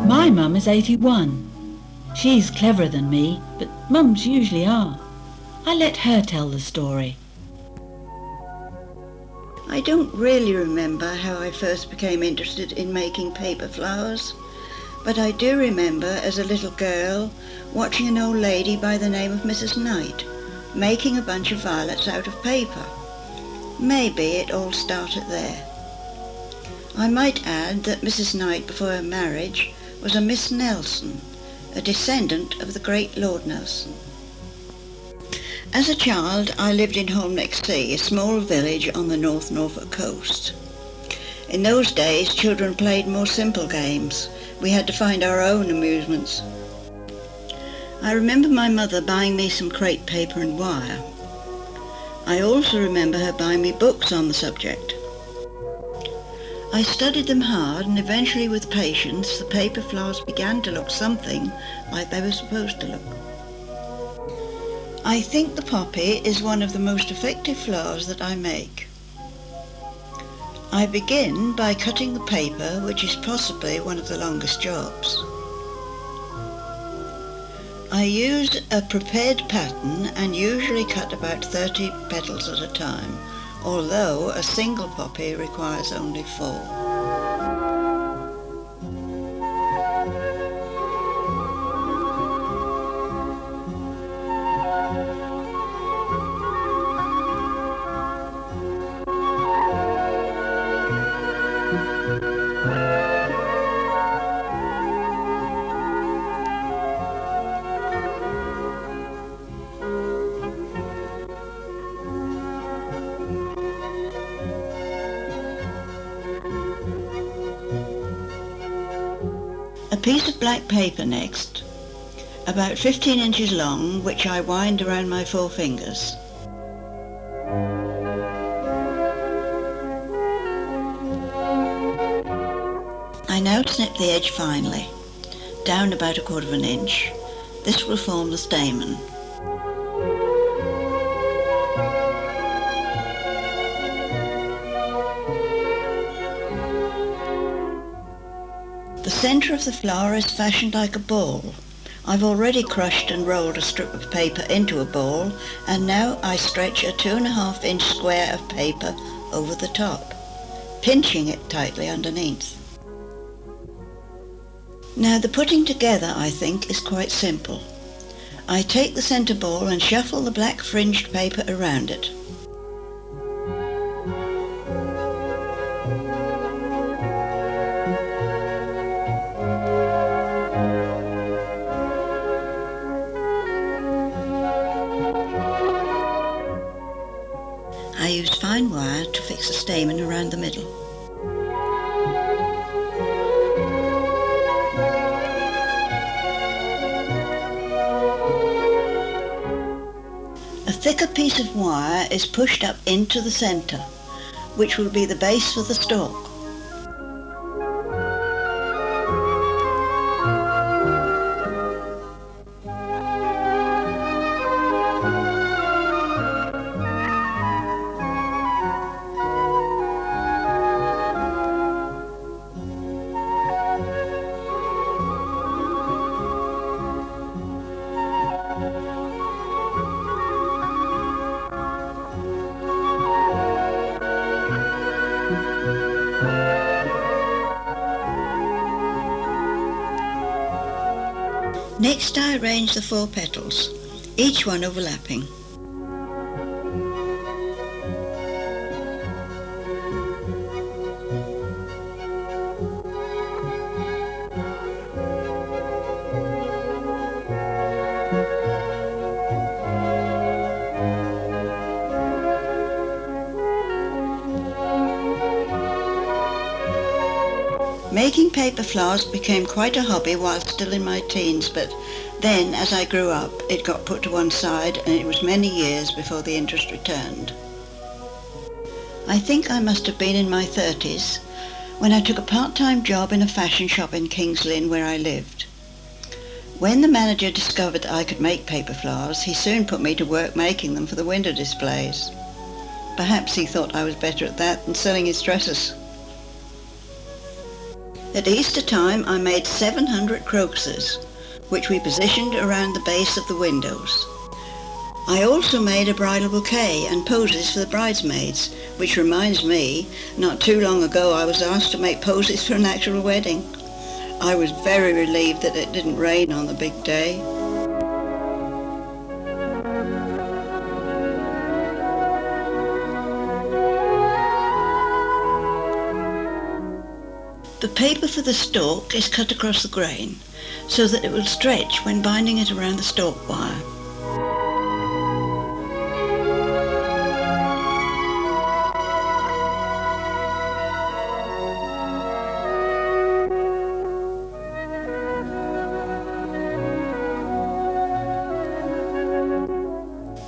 My mum is 81. She's cleverer than me, but mums usually are. I let her tell the story. I don't really remember how I first became interested in making paper flowers, but I do remember as a little girl watching an old lady by the name of Mrs. Knight making a bunch of violets out of paper. Maybe it all started there. I might add that Mrs. Knight, before her marriage, was a Miss Nelson, a descendant of the great Lord Nelson. As a child, I lived in Holm-next-Sea, a small village on the North Norfolk coast. In those days, children played more simple games. We had to find our own amusements. I remember my mother buying me some crepe paper and wire. I also remember her buying me books on the subject. I studied them hard, and eventually with patience the paper flowers began to look something like they were supposed to look. I think the poppy is one of the most effective flowers that I make. I begin by cutting the paper, which is possibly one of the longest jobs. I use a prepared pattern and usually cut about 30 petals at a time, although a single poppy requires only 4. A piece of black paper next, about 15 inches long, which I wind around my 4 fingers. I now snip the edge finely, down about 1/4 inch. This will form the stamen. The centre of the flower is fashioned like a ball. I've already crushed and rolled a strip of paper into a ball, and now I stretch a 2.5 inch square of paper over the top, pinching it tightly underneath. Now the putting together, I think, is quite simple. I take the centre ball and shuffle the black fringed paper around it. I use fine wire to fix the stamen around the middle. A thicker piece of wire is pushed up into the centre, which will be the base for the stalk. Next I arrange the 4 petals, each one overlapping. Making paper flowers became quite a hobby while still in my teens, but then, as I grew up, it got put to one side and it was many years before the interest returned. I think I must have been in my 30s when I took a part-time job in a fashion shop in Kings Lynn where I lived. When the manager discovered that I could make paper flowers, he soon put me to work making them for the window displays. Perhaps he thought I was better at that than selling his dresses. At Easter time I made 700 crocuses, which we positioned around the base of the windows. I also made a bridal bouquet and posies for the bridesmaids, which reminds me, not too long ago I was asked to make posies for an actual wedding. I was very relieved that it didn't rain on the big day. The paper for the stalk is cut across the grain so that it will stretch when binding it around the stalk wire.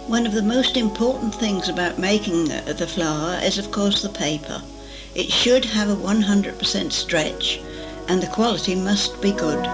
One of the most important things about making the flower is of course the paper. It should have a 100% stretch and the quality must be good.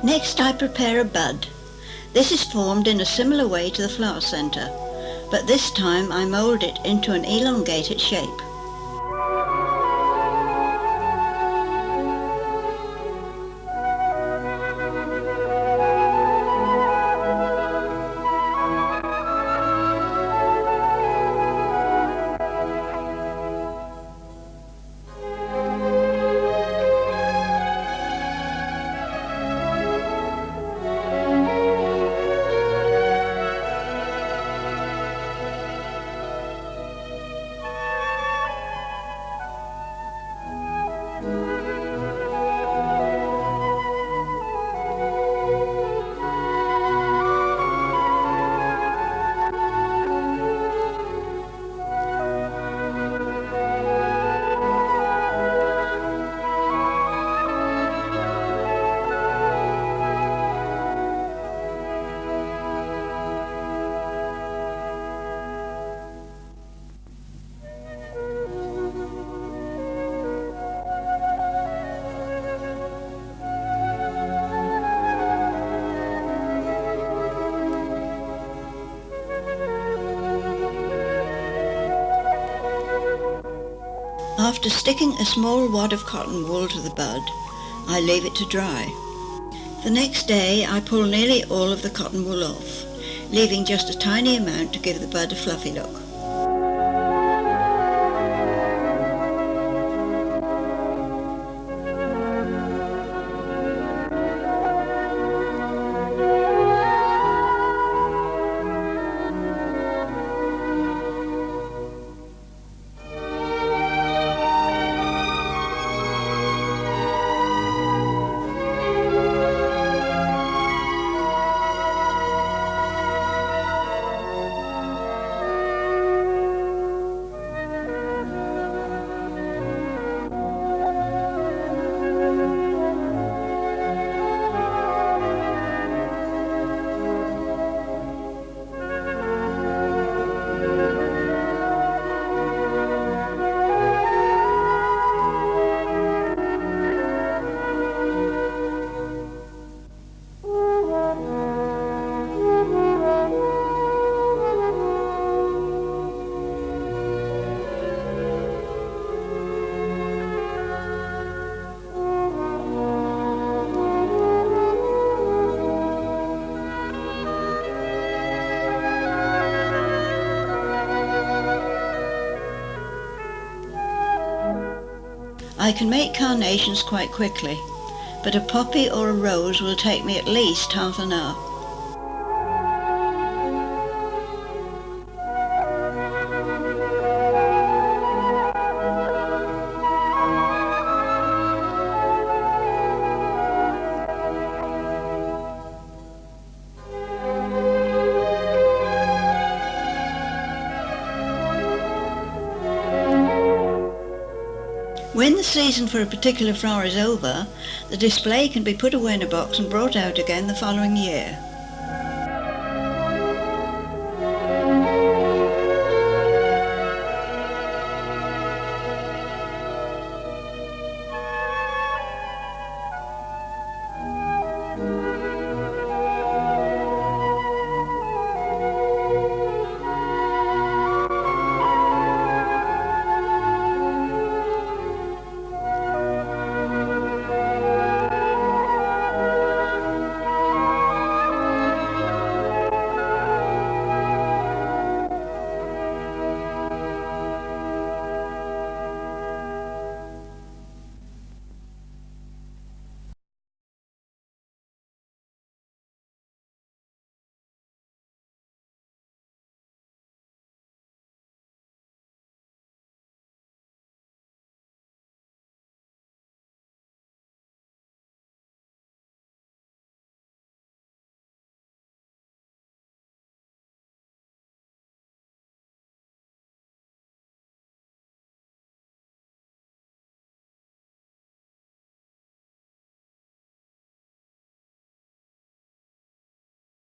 Next I prepare a bud. This is formed in a similar way to the flower centre, but this time I mould it into an elongated shape. After sticking a small wad of cotton wool to the bud, I leave it to dry. The next day I pull nearly all of the cotton wool off, leaving just a tiny amount to give the bud a fluffy look. I can make carnations quite quickly. but a poppy or a rose will take me at least half an hour. When the season for a particular flower is over, the display can be put away in a box and brought out again the following year.